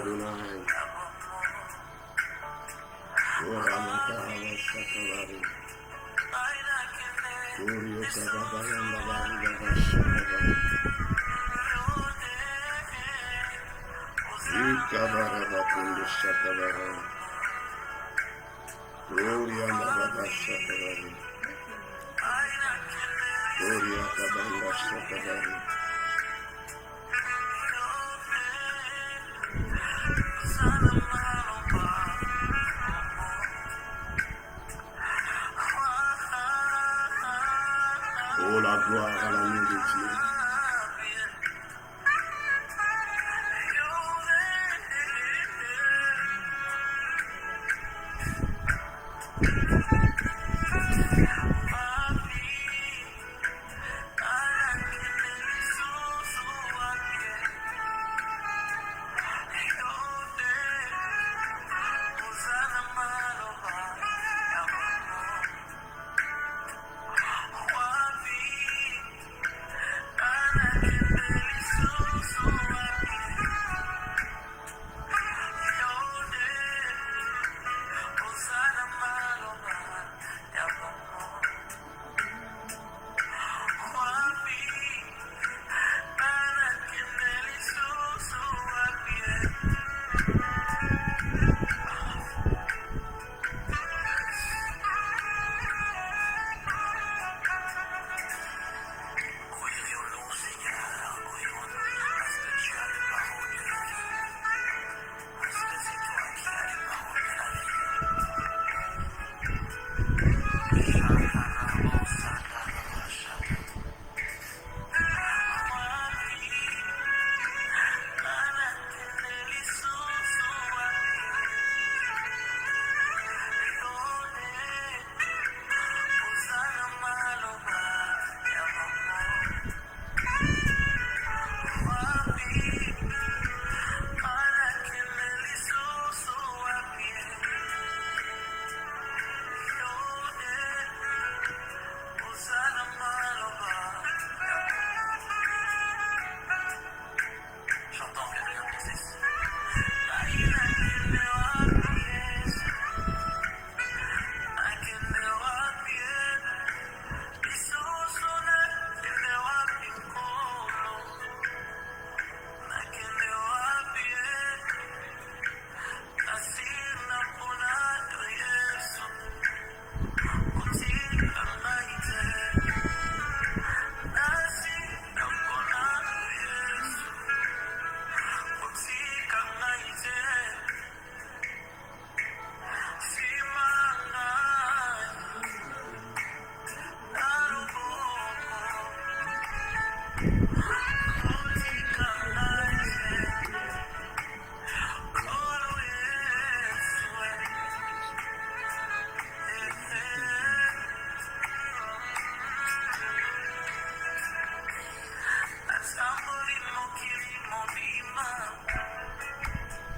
Adonai. Ora Makara Shakavari. Uri Kababaya Navari Shakavari. Ikabara Bakundu Shakavari. Uri Anababa Shakavari. Uri Akabanga Shakavari. Oh, la gloire à la main de Dieu.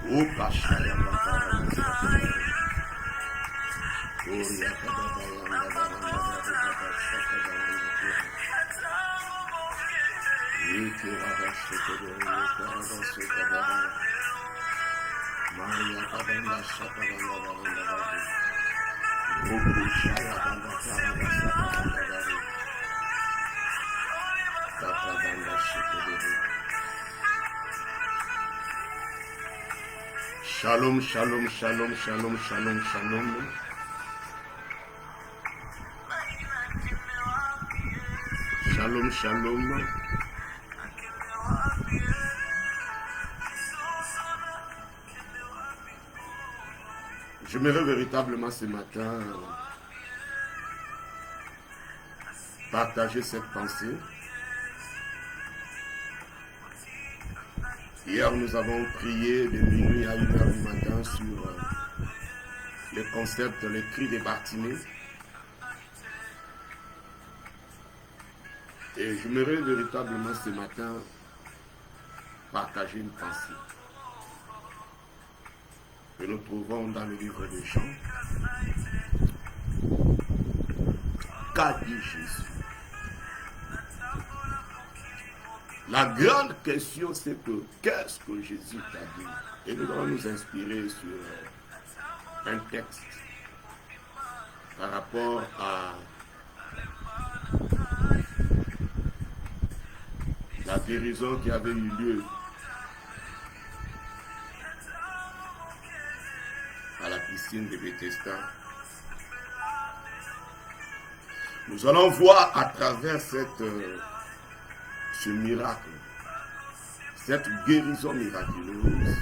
Oh, Pashaya Bakara. Uri Shalom, shalom, shalom, shalom, shalom, shalom. Shalom, shalom. J'aimerais véritablement ce matin partager cette pensée. Hier, nous avons prié de minuit à 1h du matin sur le concept, les cris des Bartimée. Et j'aimerais véritablement ce matin partager une pensée que nous trouvons dans le livre de Jean. Qu'a dit Jésus? La grande question, c'est que qu'est-ce que Jésus t'a dit? Et nous allons nous inspirer sur un texte par rapport à la guérison qui avait eu lieu à la piscine de Bethesda. Nous allons voir à travers ce miracle, cette guérison miraculeuse,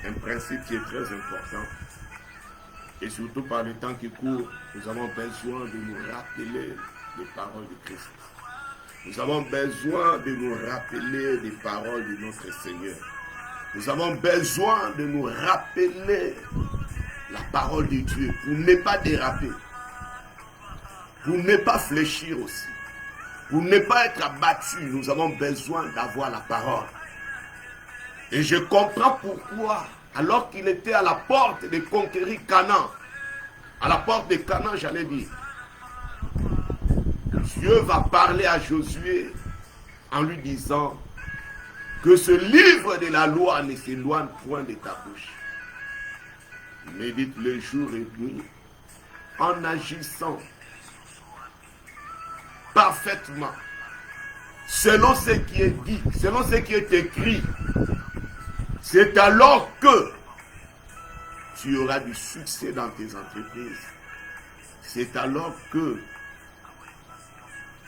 un principe qui est très important. Et surtout par le temps qui court, nous avons besoin de nous rappeler les paroles de Christ. Nous avons besoin de nous rappeler les paroles de notre Seigneur. Nous avons besoin de nous rappeler la parole de Dieu pour ne pas déraper, pour ne pas fléchir aussi, pour ne pas être abattu. Nous avons besoin d'avoir la parole. Et je comprends pourquoi, alors qu'il était à la porte de conquérir Canaan, à la porte de Canaan, j'allais dire, Dieu va parler à Josué en lui disant que ce livre de la loi ne s'éloigne point de ta bouche. Médite le jour et nuit en agissant parfaitement selon ce qui est dit, selon ce qui est écrit. C'est alors que tu auras du succès dans tes entreprises. C'est alors que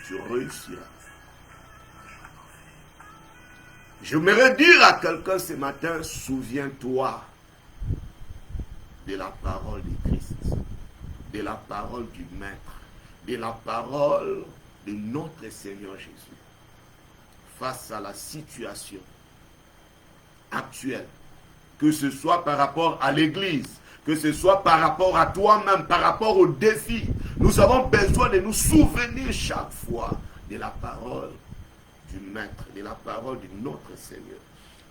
tu réussiras. J'aimerais dire à quelqu'un ce matin, souviens-toi de la parole de Christ, de la parole du Maître, de la parole de notre Seigneur Jésus, face à la situation actuelle, que ce soit par rapport à l'Église, que ce soit par rapport à toi-même, par rapport aux défis. Nous avons besoin de nous souvenir chaque fois de la parole du Maître, de la parole de notre Seigneur.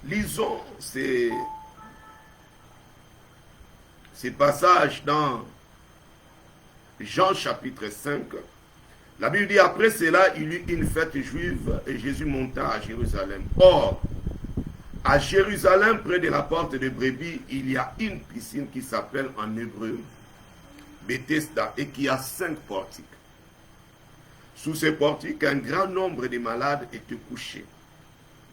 Lisons ces passages dans Jean chapitre 5. La Bible dit, après cela, il y eut une fête juive et Jésus monta à Jérusalem. Or, à Jérusalem, près de la porte de Brebis, il y a une piscine qui s'appelle en hébreu Bethesda et qui a 5 portiques. Sous ces portiques, un grand nombre de malades étaient couchés,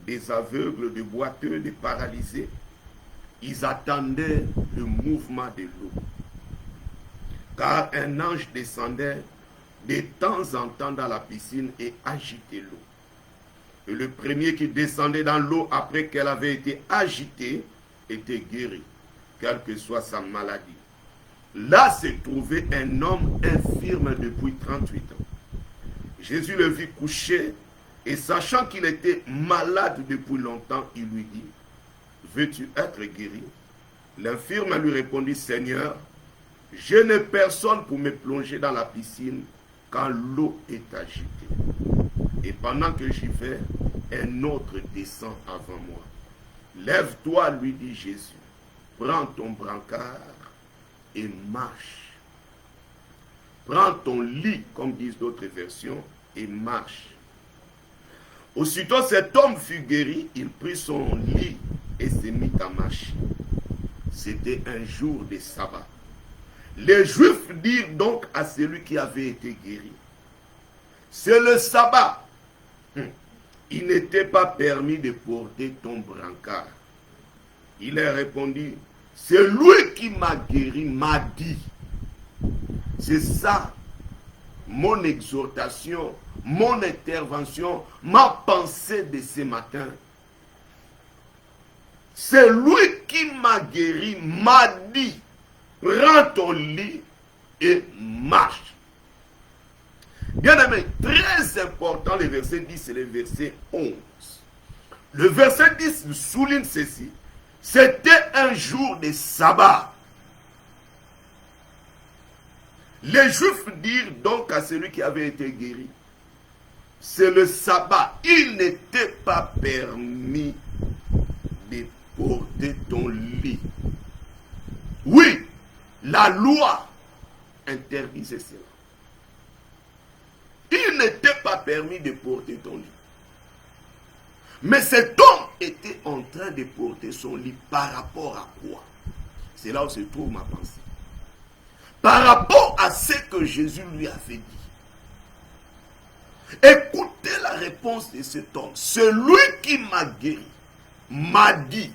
des aveugles, des boiteux, des paralysés. Ils attendaient le mouvement de l'eau. Car un ange descendait de temps en temps dans la piscine et agitait l'eau. Et le premier qui descendait dans l'eau après qu'elle avait été agitée était guéri, quelle que soit sa maladie. Là se trouvait un homme infirme depuis 38 ans. Jésus le vit couché et sachant qu'il était malade depuis longtemps, il lui dit, « Veux-tu être guéri ?» L'infirme lui répondit, « Seigneur, je n'ai personne pour me plonger dans la piscine quand l'eau est agitée. Et pendant que j'y vais, un autre descend avant moi. Lève-toi, lui dit Jésus, prends ton brancard et marche. Prends ton lit, comme disent d'autres versions, et marche. Aussitôt cet homme fut guéri, il prit son lit et se mit à marcher. C'était un jour de sabbat. Les Juifs dirent donc à celui qui avait été guéri, c'est le sabbat. Il n'était pas permis de porter ton brancard. Il leur répondit, c'est lui qui m'a guéri, m'a dit. C'est ça, mon exhortation, mon intervention, ma pensée de ce matin. C'est lui qui m'a guéri, m'a dit, prends ton lit et marche. Bien aimé, très important, le verset 10 c'est le verset 11. Le verset 10 nous souligne ceci. C'était un jour de sabbat. Les Juifs dirent donc à celui qui avait été guéri, c'est le sabbat. Il n'était pas permis de porter ton lit. Oui, la loi interdisait cela. Il n'était pas permis de porter ton lit. Mais cet homme était en train de porter son lit par rapport à quoi? C'est là où se trouve ma pensée. Par rapport à ce que Jésus lui avait dit. Écoutez la réponse de cet homme. Celui qui m'a guéri m'a dit,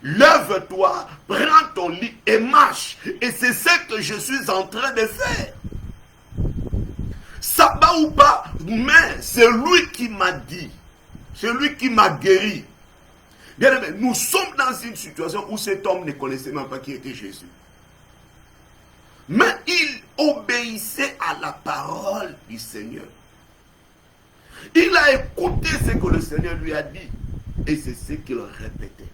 lève-toi, prends ton lit et marche. Et c'est ce que je suis en train de faire. Sabbat ou pas, mais c'est lui qui m'a dit, c'est lui qui m'a guéri. Bien aimé, nous sommes dans une situation où cet homme ne connaissait même pas qui était Jésus. Mais il obéissait à la parole du Seigneur. Il a écouté ce que le Seigneur lui a dit. Et c'est ce qu'il répétait.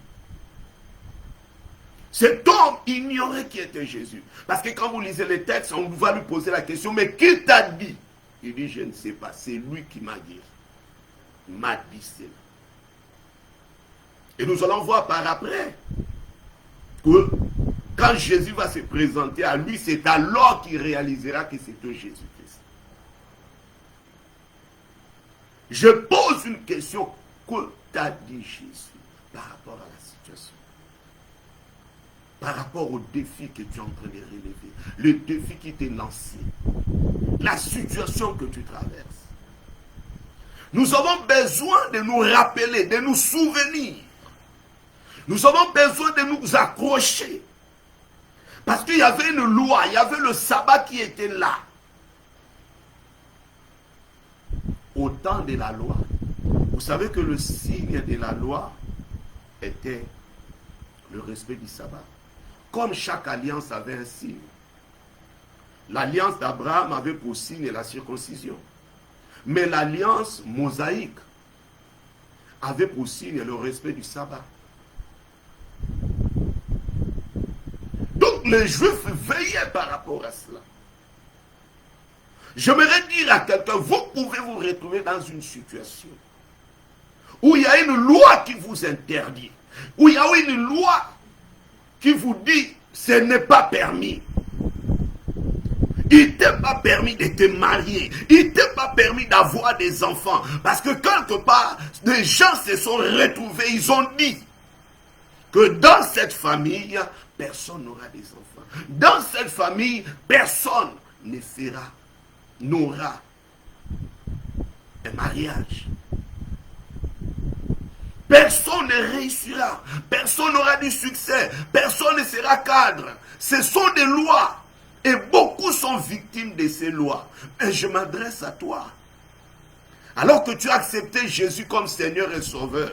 Cet homme ignorait qui était Jésus. Parce que quand vous lisez les textes, on va lui poser la question, mais qui t'a dit? Il dit, je ne sais pas, c'est lui qui m'a guéri. Il m'a dit cela. Et nous allons voir par après que quand Jésus va se présenter à lui, c'est alors qu'il réalisera que c'était Jésus-Christ. Je pose une question. Que t'a dit Jésus par rapport à la situation? Par rapport au défi que tu es en train de relever, le défi qui t'est lancé, la situation que tu traverses. Nous avons besoin de nous rappeler, de nous souvenir. Nous avons besoin de nous accrocher. Parce qu'il y avait une loi, il y avait le sabbat qui était là. Au temps de la loi, vous savez que le signe de la loi était le respect du sabbat. Comme chaque alliance avait un signe. L'alliance d'Abraham avait pour signe la circoncision. Mais l'alliance mosaïque avait pour signe le respect du sabbat. Donc les Juifs veillaient par rapport à cela. J'aimerais dire à quelqu'un, vous pouvez vous retrouver dans une situation où il y a une loi qui vous interdit, où il y a une loi qui vous dit, ce n'est pas permis. Il ne t'est pas permis de te marier. Il ne t'est pas permis d'avoir des enfants. Parce que quelque part, des gens se sont retrouvés, ils ont dit que dans cette famille, personne n'aura des enfants. Dans cette famille, personne n'aura un mariage. Personne ne réussira. Personne n'aura du succès. Personne ne sera cadre. Ce sont des lois. Et beaucoup sont victimes de ces lois. Mais je m'adresse à toi. Alors que tu as accepté Jésus comme Seigneur et Sauveur,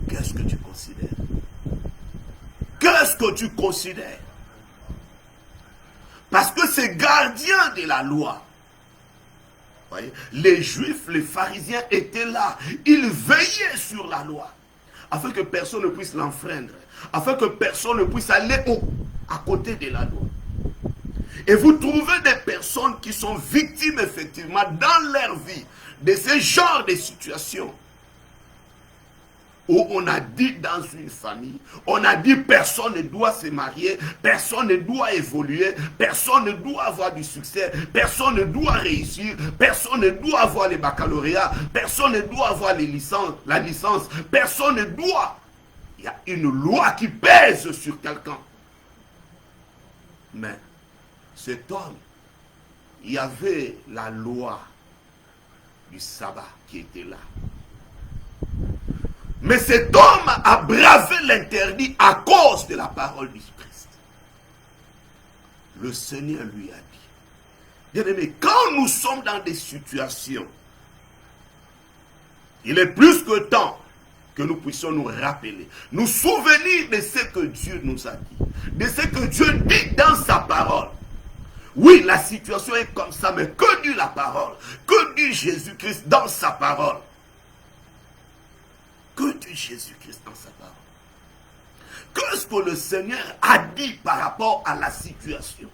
qu'est-ce que tu considères? Qu'est-ce que tu considères? Parce que ces gardiens de la loi, voyez, les Juifs, les pharisiens étaient là. Ils veillaient sur la loi. Afin que personne ne puisse l'enfreindre. Afin que personne ne puisse aller à côté de la loi. Et vous trouvez des personnes qui sont victimes effectivement dans leur vie de ce genre de situations. Où on a dit dans une famille, on a dit personne ne doit se marier, personne ne doit évoluer, personne ne doit avoir du succès, personne ne doit réussir, personne ne doit avoir les baccalauréats, personne ne doit avoir la licence, personne ne doit. Il y a une loi qui pèse sur quelqu'un. Mais cet homme, il y avait la loi du sabbat qui était là. Mais cet homme a bravé l'interdit à cause de la parole du Christ. Le Seigneur lui a dit, bien aimé, quand nous sommes dans des situations, il est plus que temps que nous puissions nous rappeler, nous souvenir de ce que Dieu nous a dit, de ce que Dieu dit dans sa parole. Oui, la situation est comme ça, mais que dit la parole? Que dit Jésus-Christ dans sa parole? Que dit Jésus-Christ dans sa parole? Qu'est-ce que le Seigneur a dit par rapport à la situation?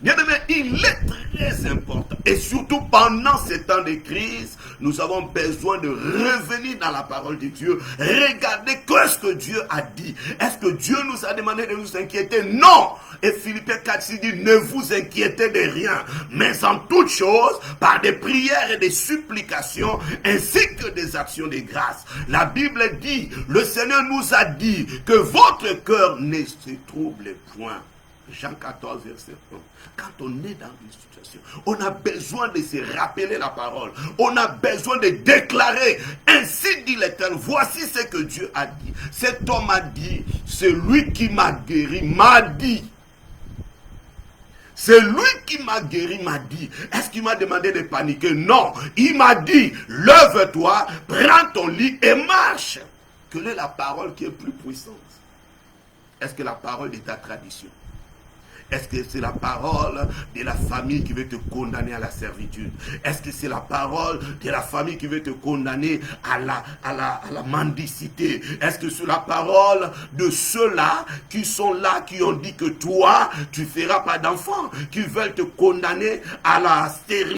Bien aimé, il est très important, et surtout pendant ces temps de crise, nous avons besoin de revenir dans la parole de Dieu. Regardez qu'est-ce que Dieu a dit. Est-ce que Dieu nous a demandé de nous inquiéter? Non. Et Philippiens 4 dit, ne vous inquiétez de rien, mais en toutes choses, par des prières et des supplications, ainsi que des actions de grâce. La Bible dit, le Seigneur nous a dit que votre cœur ne se trouble point. Jean 14, verset 1. Quand on est dans une situation, on a besoin de se rappeler la parole. On a besoin de déclarer, ainsi dit l'Éternel, voici ce que Dieu a dit. Cet homme a dit, celui qui m'a guéri m'a dit. C'est lui qui m'a guéri, m'a dit. Est-ce qu'il m'a demandé de paniquer? Non. Il m'a dit, lève-toi, prends ton lit et marche. Quelle est la parole qui est plus puissante? Est-ce que la parole de ta tradition? Est-ce que c'est la parole de la famille qui veut te condamner à la servitude? Est-ce que c'est la parole de la famille qui veut te condamner à la mendicité? Est-ce que c'est la parole de ceux-là qui sont là, qui ont dit que toi, tu ne feras pas d'enfant, qui veulent te condamner à la stérilité?